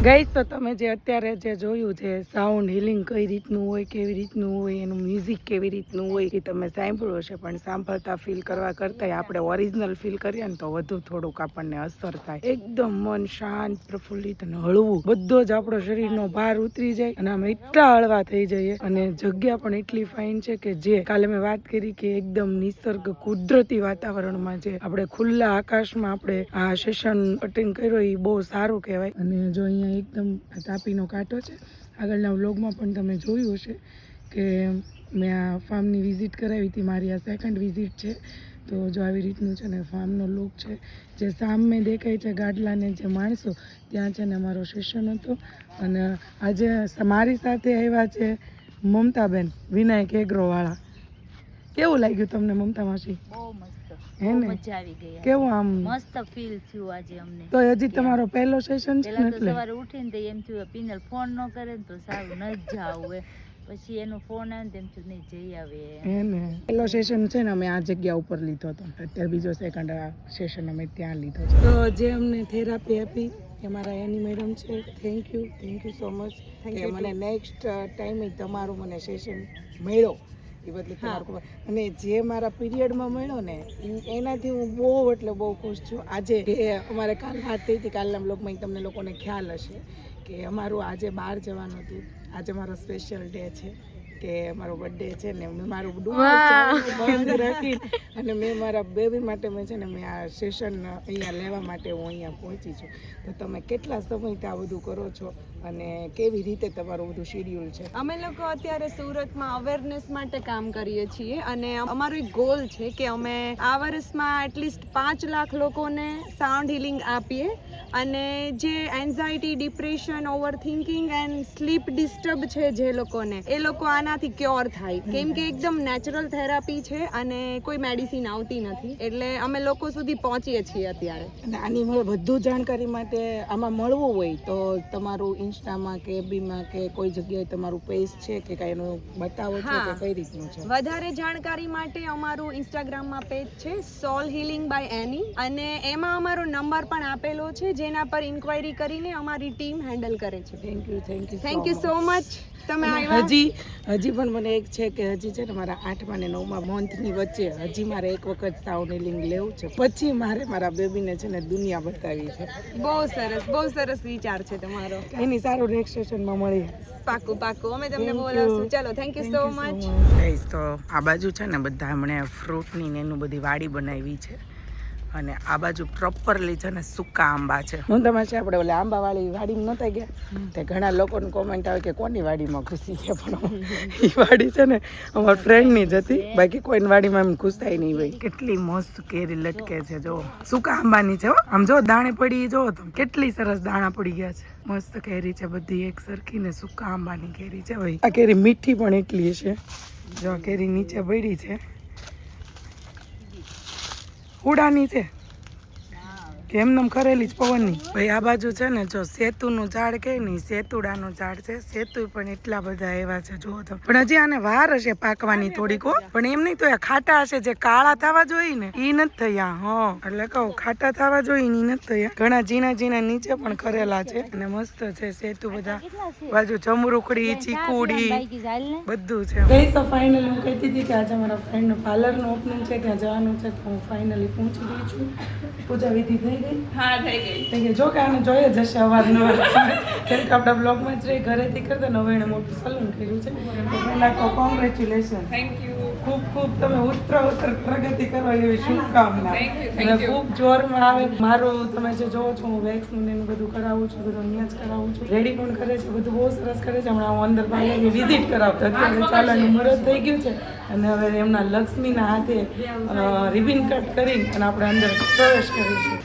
Guys તો તમે જે અત્યારે જે જોયું છે સાઉન્ડ હિલિંગ કઈ રીતનું હોય, કેવી રીતનું હોય, એનું મ્યુઝિક કેવી રીતનું હોય એ તમે સાંભળ્યું હશે, પણ સાંભળતા ફીલ કરવા કરતાં આપણે ઓરિજિનલ ફીલ કરીએ ને તો વધુ થોડુંક આપણને અસર થાય. એકદમ મન શાંત, પ્રફુલ્લિત અને હળવું, બધો જ આપણો શરીરનો ભાર ઉતરી જાય અને આમ એટલા હળવા થઈ જઈએ. અને જગ્યા પણ એટલી ફાઇન છે કે જે કાલે મેં વાત કરી કે એકદમ નિસર્ગ કુદરતી વાતાવરણમાં જે આપણે ખુલ્લા આકાશમાં આપણે આ સેશન અટેન્ડ કર્યો એ બહુ સારું કહેવાય. અને જો અહીંયા એકદમ તાપીનો કાંઠો છે. આગળના વ્લોગમાં પણ તમે જોયું હશે કે મેં આ ફાર્મની વિઝિટ કરાવી હતી. મારી આ સેકન્ડ વિઝિટ છે. તો જો આવી રીતનું છે ને ફાર્મનો લુક છે. જે સામે દેખાય છે ગાડલાને જે માણસો, ત્યાં છે ને અમારો સેશન હતો. અને આજે મારી સાથે આવ્યા છે મમતાબેન, વિનાયક એગ્રોવાળા. કેવું લાગ્યું તમને મમતા માસી? બહુ મસ્ત, હે ને? મજા આવી ગઈ. કેવું આમ મસ્ત ફીલ થયું આજે અમને. તો હજી તમારો પહેલો સેશન છે ને, એટલે સવારે ઉઠીને તો એમ થયું પિનલ ફોન ન કરે ને તો સારું ન જાવ. પછી એનો ફોન આવે તેમ થયું નહીં જઈ આવે. હે ને? પહેલો સેશન છે ને અમે આ જગ્યા ઉપર લીધો હતો. અત્યારે બીજો સેકન્ડ સેશન અમે ત્યાં લીધો છે. તો જે અમને થેરાપી આપી એ મારા એની મેડમ છે. થેન્ક યુ સો મચ કે મને નેક્સ્ટ ટાઈમે તમારું મને સેશન મળ્યો એ બદલે તમારું. અને જે મારા પીરિયડમાં મળ્યો ને એનાથી હું બહુ એટલે બહુ ખુશ છું. આજે અમારે કાલ વાત થઈ હતી, કાલના બ્લોગમાં તમને લોકોને ખ્યાલ હશે કે અમારું આજે બહાર જવાનું હતું. આજે મારો સ્પેશિયલ ડે છે કે મારો બર્થડે છે ને મેં મારું બંધ રાખી અને મેં મારા બેબી માટે મેં છે ને મેં આ સેશન અહીંયા લેવા માટે હું અહીંયા પહોંચી છું. તો તમે કેટલા સમયથી આ બધું કરો છો અને કેવી રીતે તમારું બધું શેડ્યુલ છે? અમે લોકો અત્યારે સુરતમાં અવેરનેસ માટે કામ કરીએ છીએ અને અમારો એક ગોલ છે કે અમે આ વર્ષમાં એટલીસ્ટ 5 લાખ લોકોને સાઉન્ડ હિલિંગ આપીએ. અને જે anxiety, depression, overthinking and sleep disturb છે જે લોકોને, એ લોકો આનાથી ક્યોર થાય. કેમ કે એકદમ નેચરલ થેરાપી છે અને કોઈ મેડિસિન આવતી નથી. એટલે અમે લોકો સુધી પહોંચીએ છીએ અત્યારે. અને આની વધુ જાણકારી માટે આમાં મળવું હોય તો તમારું ઇન્સ્ટામાં કે એફબીમાં કે કોઈ જગ્યાએ તમારું પેજ છે કે કાંઈ એનું બતાવો છો કે કઈ રીતનું છે? વધારે જાણકારી માટે અમારું ઇન્સ્ટાગ્રામમાં પેજ છે સોલ હિલિંગ બાય એની, અને એમાં અમારો નંબર પણ આપેલો છે જેના પર ઇન્ક્વાયરી કરીને અમારી ટીમ હેન્ડલ કરે છે. Thank you so much. તમે હજી પણ મને એક છે કે હજી છે ને મારા 8મા અને 9મા મંથની વચ્ચે હજી મારે એક વખત સાઉન્ડ હિલિંગ લેવું છે. પછી મારે મારા બેબીને છે ને દુનિયા બતાવી છે. બહુ સરસ વિચાર છે તમારો. એની સારું નેક્સ્ટ સેશનમાં મળીએ. પાકું અમે તમને બોલાવશું. ચલો, થેન્ક યુ સો મચ. તો આ બાજુ છે ને બધા હમણે ફ્રૂટની ને એનું બધી વાડી બનાવી છે. અને આ બાજુ પ્રોપરલી છે ને સૂકા આંબા છે. હું તમારે આપણે ઓલે આંબાવાળી વાડીમાં નહોતા ગયા તે ઘણા લોકોને કોમેન્ટ આવે કે કોની વાડીમાં ઘૂસી ગયા, પણ એ વાડી છે ને અમારા ફ્રેન્ડની જ હતી. બાકી કોઈની વાડીમાં એમ ઘૂસતાય નહીં હોય. કેટલી મસ્ત કેરી લટકે છે, જો સૂકા આંબાની છે. આમ જો દાણે પડી, જો તો કેટલી સરસ દાણા પડી ગયા છે. મસ્ત કેરી છે, બધી એક સરખી ને સૂકા આંબાની કેરી છે ભાઈ. આ કેરી મીઠી પણ એટલી છે. જો આ કેરી નીચે પડી છે, ઉડાની છે કે એમનેમ ખરેલી જ પવનની. ભાઈ આ બાજુ છે ને જો સેતુનું ઝાડ કે નહીં, સેતુડાનું ઝાડ છે. સેતુ પણ એટલા બધા એવા છે, જુઓ તમે. પણ હજી આને વાર હશે પાકવાની થોડીક, પણ એમ નહીં તો ખાટા હશે. જે કાળા થવા જોઈએ ને એ નથી થયા. હા, એટલે કહું ખાટા થવા જોઈએ ને એ નથી થયા. ઘણા ઝીણા નીચે પણ ખરેલા છે અને મસ્ત છે સેતુ. બધા બાજુ જમરૂખડી, ચીકુડી બધું છે. ગઈ તો ફાઇનલી હું કહેતી હતી કે આજે મારા ફ્રેન્ડનું પાર્લરનું ઓપનિંગ છે, ત્યાં જવાનું છે. તો હું ફાઇનલી પહોંચી ગઈ છું. પૂજા વિધિ થઈ ગઈ? હા, થઈ ગઈ. જો કે આને જોઈએ જશે અવારનવાર, કેમ કે આપણા બ્લોગમાં જ રહી ઘરેથી કરતા ને હવે એને મોટું સલૂન કર્યું છે. તો પહેલાં તો કોંગ્રેચ્યુલેશન. Thank you. ખૂબ તમે ઉત્તર પ્રગતિ કરો એવી શુભકામના. અને ખૂબ જોરમાં આવે. મારું તમે જે જોવો છો હું વેક્સનું એનું બધું કરાવું છું, બધું અહીંયા જ કરાવું છું. રેડી પણ કરે છે, બધું બહુ સરસ કરે છે. હમણાં હું અંદર પાર્લરની વિઝિટ કરાવતો. અત્યારે ચાલાનું મુહૂર્ત થઈ ગયું છે અને હવે એમના લક્ષ્મીના હાથે રિબિન કટ કરી અને આપણે અંદર પ્રવેશ કરીશું.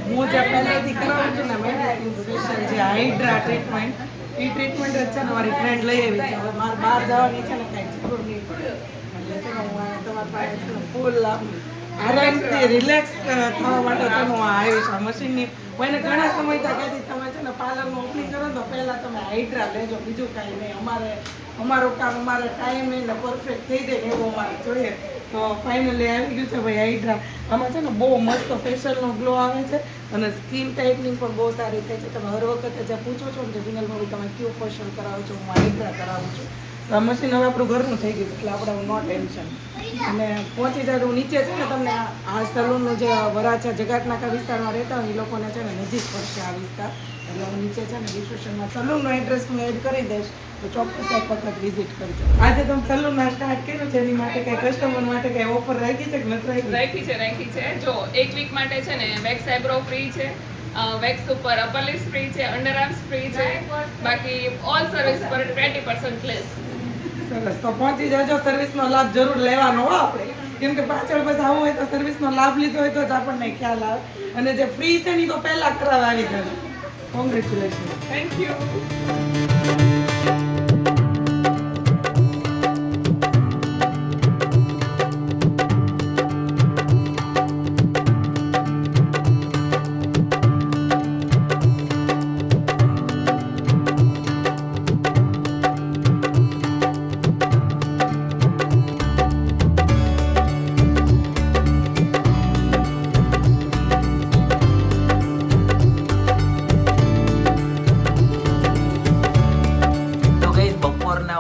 હું જે પહેલેથી કરાવું છું ને મેડિસિન સ્પેશિયલ જે હાઇડ્રા ટ્રીટમેન્ટ, એ ટ્રીટમેન્ટ જ છે ને મારી ફ્રેન્ડ લઈ આવી છે. હવે મારે બહાર જવાની છે ને કાંઈ જરૂર નહીં પડે. એટલે છે ને હું તમારી પાસે છે ને ફૂલ આરામથી રિલેક્સ થવા માટે છે ને હું આવીશ આ મશીનની. હું એને ઘણા સમયથી કહેતી તમે છે ને પાર્લરનું ઓપનિંગ કરો ને તો પહેલાં તમે હાઇડ્રા લેજો, બીજું કાંઈ નહીં. અમારું કામ અમારા ટાઈમ એને પરફેક્ટ થઈ જાય ને એવું અમારે જોઈએ. તો ફાઇનલી આવી ગયું છે ભાઈ હાઇડ્રા. આમાં છે ને બહુ મસ્ત ફેશિયલનો ગ્લો આવે છે અને સ્કિન ટાઇટનિંગ પણ બહુ સારી થાય છે. તમે હર વખતે જે પૂછો છો ને કે વિનલ ભાઈ તમે કયું ફેશિયલ કરાવો છો, હું હાઇડ્રા કરાવું છું. તો આ મશીન હવે આપણું ઘરનું થઈ ગયું એટલે આપણે નો ટેન્શન. અને પહોંચી જાય હું નીચે છે ને તમને આ સલૂનનું જે વરાછા જગાતનાકા વિસ્તારમાં રહેતા હોય એ લોકોને છે ને નજીક પડશે આ વિસ્તાર. એટલે હું નીચે છે ને ડિસ્ક્રિપ્શનમાં સલૂનનું એડ્રેસ હું એડ કરી દઈશ તો ચોક્કસ એક વખત વિઝિટ કરજો. આજે તમે સલૂનમાં સ્ટાર્ટ કર્યું છે એની માટે કંઈ કસ્ટમર માટે કંઈ ઓફર રાખી છે કે નથી રાખી? રાખી છે. જો એક વીક માટે છે ને વેક્સ આઈબ્રો ફ્રી છે, વેક્સ ઉપર અપર લિપ્સ ફ્રી છે, અંડર આર્મ્સ ફ્રી છે, બાકી ઓલ સર્વિસ પર 20% લેસ. સરસ. તો પહોંચી જજો, સર્વિસનો લાભ જરૂર લેવાનો હો આપણે, કેમ કે પાછળ બધા આવું હોય તો સર્વિસનો લાભ લીધો હોય તો જ આપણને ખ્યાલ આવે. અને જે ફ્રી છે ને એ તો પહેલા કરાવવા આવી જજો. કોંગ્રેચ્યુલેશન. Thank you.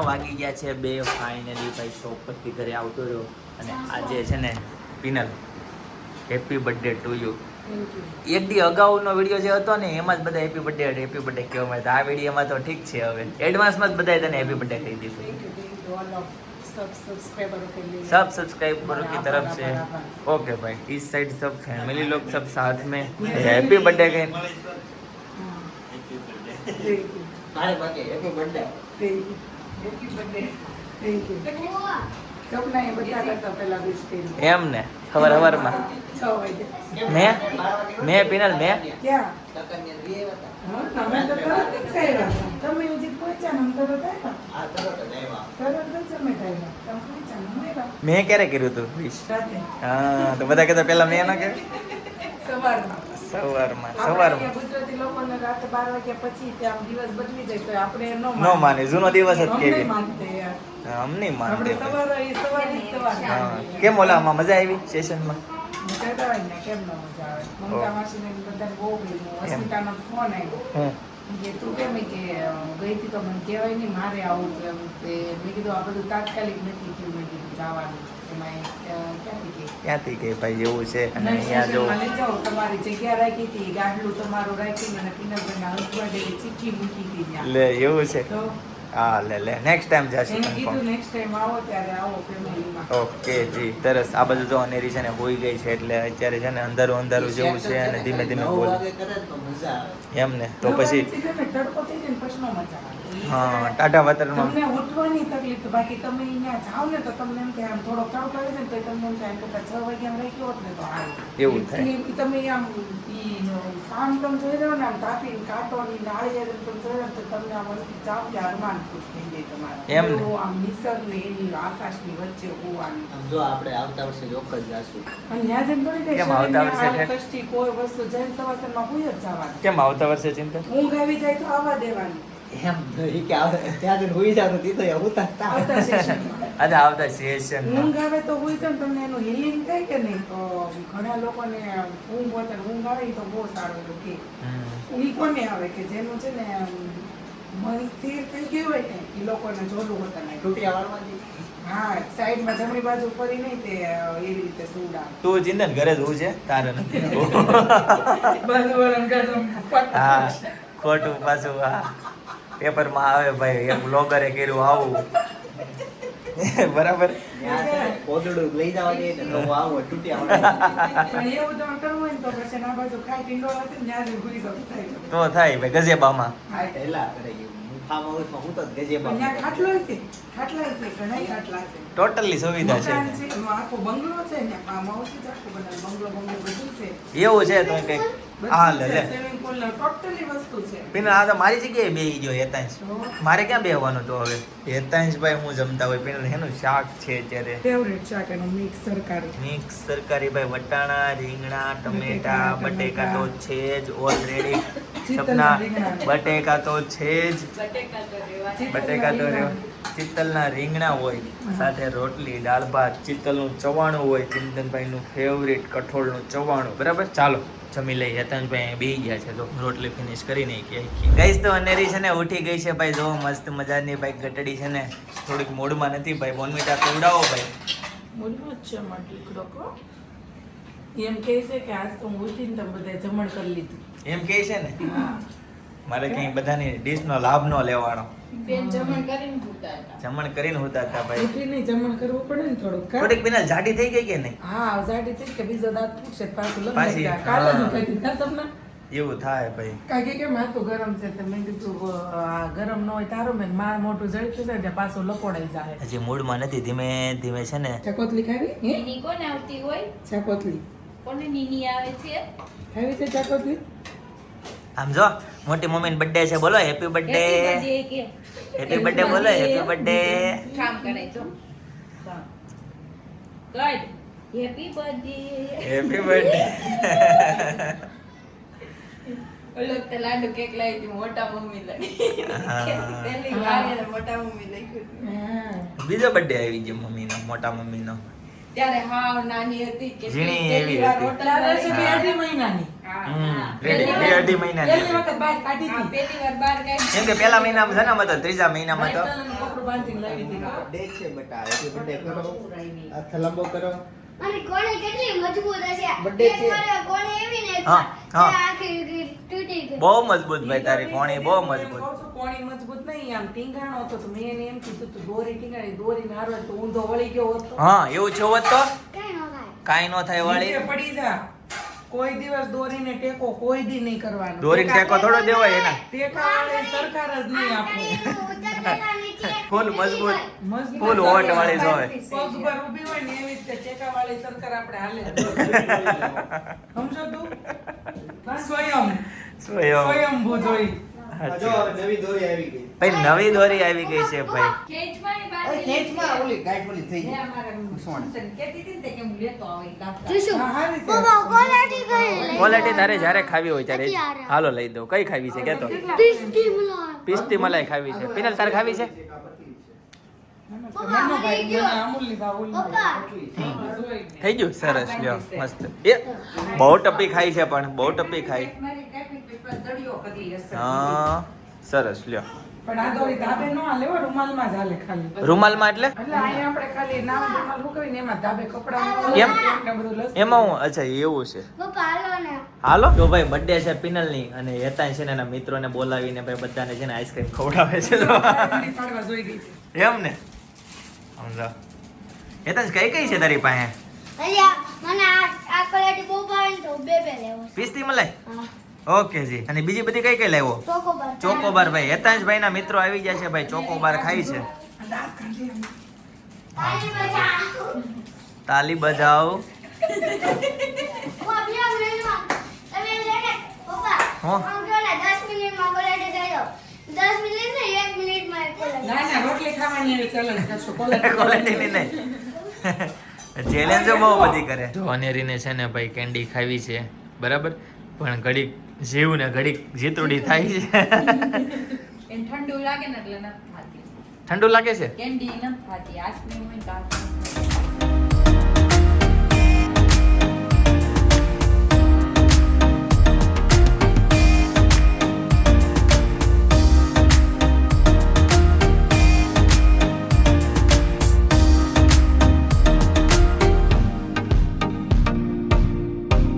વાગી ગયા છે 2. ફાઇનલી ભાઈ શોપ પરથી ઘરે આવતો રહ્યો અને આજે છે ને penal happy birthday to you. એક દી અગાઉનો વિડીયો જે હતો ને એમાં જ બધા હેપી બર્થડે કહેવામાં આવ્યા. આ વિડીયોમાં તો ઠીક છે, હવે એડવાન્સમાં જ બધાએ તને હેપી બર્થડે કહી દીધું. सब सब्सक्राइबरों की तरफ से ओके भाई. इस साइड सब फैमिली लोग सब साथ में हैप्पी बर्थडे कहें. એમ ને સવારમાં મેં પિનલ મેં મેં ક્યારે કર્યું તું વિશ? હા તો બધા કહેતા પેલા મેં ના કે સવારમાં ગુજરાતી લોકોને રાતે 12 વાગ્યા પછી ત્યાં દિવસ બદલી જાય તો આપણે નો માને. જૂનો દિવસ જ કેવી માનતે યાર. આમ નહીં માનતે. સવારે હા કેમ ઓલામાં મજા આવી સેશનમાં? મજા આવે ને, કેમ ન મજા આવે. મમતા માસીને બધાને બહુ ગમ્યું. અસ્મિતાનો ફોન આવ્યો કે તું કેમ કે ગઈ હતી તો મને કહેવાય નહીં મારે આવું હતું એમ. તે મેં કીધું આ બધું તાત્કાલિક નથી થયું, મેં કીધું જવાનું એમાં ક્યાંથી કે ભાઈ એવું છે. અને અહીંયા જો તમારી જગ્યા રાખી હતી, ગાડલું તમારું રાખ્યું અને પિનલભાઈના હસબન્ડે ચિઠ્ઠી મૂકી હતી ત્યાં. લે એવું છે. તો હા લે નેક્સ્ટ ટાઈમ જાશું એને કીધું કન્ફર્મ. નેક્સ્ટ ટાઈમ આવો ત્યારે આવો ફેમિલીમાં. ઓકે જી સરસ. આ બધું જો અનેરી છે ને હોઈ ગઈ છે એટલે અત્યારે છે ને અંધારું જેવું છે અને ધીમે ધીમે બોલ એમ ને તો પછી તડકો થઈ જાય ને પછી નો મજા આવે. હા ટાટા વાતાવરણમાં તમને ઉઠવાની તકલીફ, બાકી તમે અહીંયા જાઓ ને તો તમને એમ કે આમ થોડો તડકો આવે છે ને તો તમને એમ થાય કે 6 વાગ્યા રાખ્યો હોત ને તો હારું. એવું થાય. એટલે તમે આમ શામ તમે જોઈ જાઓ ને આમ તાપીને કાંટોની નાળિયેર તમે જોઈ જાઓ તો તમને આમ જાઓ કે અરમાન ખુશ થઈ જાય તમારે. એમ ને? એવું આમ નિસર્ગ ને એની આકાશની વચ્ચે હોવાનું. જો આપણે આવતા વર્ષે ચોક્કસ જાશું. અને ત્યાં જઈને થોડી કઈ કેમ આવતા વર્ષે શરીરની કષ્ટી કોઈ વસ્તુ જૈન સવાસનમાં હોય જ જવાનું. કેમ આવતા વર્ષે ચિંતા? ઊંઘ આવી જાય તો આવવા દેવાની. એમ નહીં કે ત્યાં જઈને હોઈ જાવ તો આવતા સેશનમાં આજે આવતા સેશન ઊંઘ આવે તો હોય છે ને તમને એનું હિલિંગ થાય કે નહીં. તો ઘણા લોકોને ઊંઘ હોય તો ઊંઘ આવે તો બહુ સારું એવું કે ઊંઘ કોને આવે કે જેનું છે ને મન સ્થિર થઈ ગયું હોય ને એ લોકોને જોડું હોતા નહીં. તૂટી આવવાનું. હા સાઈડમાં જમણી બાજુ ફરી નહીં તે એવી રીતે સુવડા. તું ચિંતન ઘરે જ હું છે તારે નથી. હા ખોટું પાછું હા પેપરમાં આવે ભાઈ એક બ્લોગરે કર્યું આવું બરાબર. પોદડું લઈ જવા દે ને તો આવો તૂટી આવવાનું. પણ એવું તમે કરવું હોય ને તો પછી આ બાજુ ખાઈ ટીંડો હશે ને ત્યાં જ ભૂલી જવું થાય. તો થાય ભાઈ ગજેબામાં. હા પહેલા કરે હું ફાર્મ હાઉસમાં હું તો ગજેબા. પણ ત્યાં ખાટલો છે, ખાટલા છે, ઘણા ખાટલા છે. ટોટલી સુવિધા છે મકાન છે, એનો આખો બંગલો છે ને આ માવસી જ આખો બનાવે. બંગલો બધું છે. એવું છે તો કઈક હા લે લે સ્વિમિંગ પુલ ને ટોટલી વસ્તુ છે. પિનલ આ તો મારી જગ્યાએ બેહી ગયો હેતાંશ. મારે ક્યાં બેહવાનું તો હવે હેતાંશભાઈ હું જમતા હોય પિનલ એનું શાક છે અત્યારે ફેવરેટ શાક એનું મિક્સ સરકારી. મિક્સ તરકારી ભાઈ વટાણા રીંગણા ટમેટા બટેકા તો છે જ ઓલરેડી સપના બટેકા તો છે જ બટેકા તો ચિત્તલના રીંગણા હોય સાથે રોટલી દાળ ભાત ચિત્તલનું ચવાણું હોય ચિંતનભાઈનું ફેવરેટ કઠોળનું ચવાણું બરાબર ચાલો જમી લઈ હેતાંશભાઈ બેહી ગયા છે તો રોટલી ફિનિશ કરી નહીં કે ગઈશ તો અનેરી છે ને ઉઠી ગઈ છે ભાઈ જો મસ્ત મજાની ભાઈ ગટડી છે ને થોડીક મૂડમાં નથી ભાઈ બોનવીટા પીવડાવો ભાઈ બોલવું જ છે મારો દીકરો કો. એમ કહે છે કે આજ તો હું ઉઠીને તમે બધાએ જમણ કરી લીધું. એમ કહે છે ને મારે કઈ બધાની ડીશનો લાભ ન લેવાનો જમણ કરીને હોતા હતા ભાઈ ઉઠીને જમણ કરવું પડે ને થોડુંક કા? થોડીક બિના જાડી થઈ ગઈ કે નહીં હા જાડી થઈ કે બીજો દાંત તૂટશે તો પાછું પાછી, લગાઈ કાલે જ હા. કહી દીધા સપના એવું થાય ભાઈ કાકે કે માથું ગરમ છે તો મેં કીધું આ ગરમ ન હોય તારું મેં માર મોટું જળખ્યું છે ને પાછું લપોડાઈ જાય. હજી મૂડમાં નથી ધીમે ધીમે છે ને ચાકોતલી ખાવી હે નીની કોને આવતી હોય ચાકોતલી કોને નીની આવે છે ખાવી છે ચાકોતલી? આમ જો મોટી મમ્મી નો બર્થડે છે બોલો હેપી બર્થડે કે હેપી બર્થડે બોલો હેપી બર્થડે કામ કરે છો good happy birthday happy birthday ઓલો તે લાડુ કેક લાવી હતી મોટા મમ્મી લાગી પહેલી વાર એને મોટા મમ્મી લખ્યું હા બીજો બર્થડે આવી ગયો મમ્મીનો મોટા મમ્મીનો ત્યારે હાવ નાની હતી કે ઝીણી પહેલી એવી વાર હતી. હોટલમાં દાદા છે બે અઢી મહિનાની બે અઢી મહિનાની પહેલી હતી. વખત બહાર કાઢી હા, હતી પહેલી વાર બહાર ગઈ કેમ કે પહેલા મહિનામાં જન્મ હતો ત્રીજા મહિનામાં તો વાઈટ કલરનું કપડું બાંધીને લાવી દીધું. બર્થડે છે બટા હેપી બર્થડે કરો હાથ લંબો કરો અને કોણે કેટલી મજબૂત હશે Birthday એક છે. વાર કોણે એવી ને હા, હા. કે આખી તૂટી ગઈ. બહુ મજબૂત ભાઈ તારી કોણી બહુ મજબૂત કહું છું, કોણી મજબૂત નહીં આમ ટીંગાણો હતો તો મેં એને એમ કીધું તું દોરી ટીંગાણી દોરી નારો તો ઊંધો વળી ગયો હોત તો હા એવું છે હોત તો કાંઈ ન થાય. કાઈ નો થાય વાળી નીચે પડી જા કોઈ દિવસ દોરીને ટેકો કોઈ દી નહીં કરવાનો. દોરીને ટેકો થોડો દેવાય એના ટેકા વાળી સરકાર જ નહીં આપણે આપે. એનું ઉતરતા નીચે ફૂલ મજબૂત મજબૂત ફૂલ હોટ વાળી જોવે પગ પર ઊભી હોય ને એવી રીતે ટેકા વાળી સરકાર આપણે હાલે સમજો તું સ્વયંભૂ જોઈ. આ જો હવે નવી દોરી આવી ગઈ ભાઈ નવી દોરી આવી ગઈ છે ભાઈ ખેંચવાની અરે બાકી ખેંચમાં ઓલી ગાંઠ ઓલી થઈ હે, ગઈ અમારે સોણ. કહેતી હતી ને તે કે હું લેતો આવું એક લાખ. જોશું હા, હારી છે. પપ્પા ક્વોલિટી કઈ લઈ ક્વોલિટી તારે જ્યારે ખાવી હોય ત્યારે અત્યારે. હાલો લઈ દો કઈ ખાવી છે કેતો પિસ્તી મુલા પિસ્તી મલાઈ ખાવી છે પિનલ તારે ખાવી છે નાનો ભાઈ મને અમૂલની બાબુલની પપ્પા જોઈ. થઈ ગયું સરસ લ્યો મસ્ત એ બહુ ટપી ખાઈ છે પણ બહુ ટપી ખાઈ મારી ટાઈપિંગ પેપર દળિયો કરી હશે. હા સરસ લ્યો પણ આ દોરી ધાબે ન હાલે હો, રૂમાલમાં જ હાલે ખાલી. રૂમાલમાં એટલે એટલે અહીંયા આપણે ખાલી નામ રૂમાલ મૂકવી ને એમાં ધાબે કપડાં કેમ? ને બધું લસણ. એમાં હું અચ્છા એવું છે પપ્પા હાલો ને હાલો જો ભાઈ બર્થડે છે પિનલની અને હેતાંશ છે ને એના મિત્રોને બોલાવીને ભાઈ બધાને છે ને આઈસ્ક્રીમ ખવડાવે છે ખાલી પાડવા જોઈ ગઈ છે. એમ ને સમજો હેતાંશ કઈ કઈ છે તારી પાસે અલ્યા મને આ ક્વોલિટી બહુ ભાવે ને તો બે લેવો છે. પિસ્તી મલાઈ હા ઓકે જી અને બીજી બધી કઈ કઈ લાવ્યો ચોકોબાર ચોકોબાર ભાઈ હેતાંશ ના મિત્રો આવી ગયા છે ભાઈ ચોકોબાર ખાઈ છે દાંત કાઢી આમ. તાળી બજાવ. તાલી બજાવ પપ્પા બે મિનિટમાં તમે લેને પપ્પા હો? આમ કહો ને 10 મિનિટમાં ક્વોલિટી દઈ દો 10 મિનિટ ને 1 મિનિટમાં એક ક્વોલિટી. ના ના રોટલી ખાવાની એવી ચેલેન્જ કરશો ક્વોલિટી ક્વોલિટીની નહીં ચેલેન્જો બહુ બધી કરે જો અનેરીને છે ને ભાઈ કેન્ડી ખાવી છે બરાબર પણ ઘડીક જીવ ને ઘડીક જીતruડી થાય છે એને ઠંડુ લાગે ને એટલે નથી ખાતી. ઠંડુ લાગે છે કેન્ડી નથી ખાતી આઈસ્ક્રીમ હોય તો આઈસ્ક્રીમ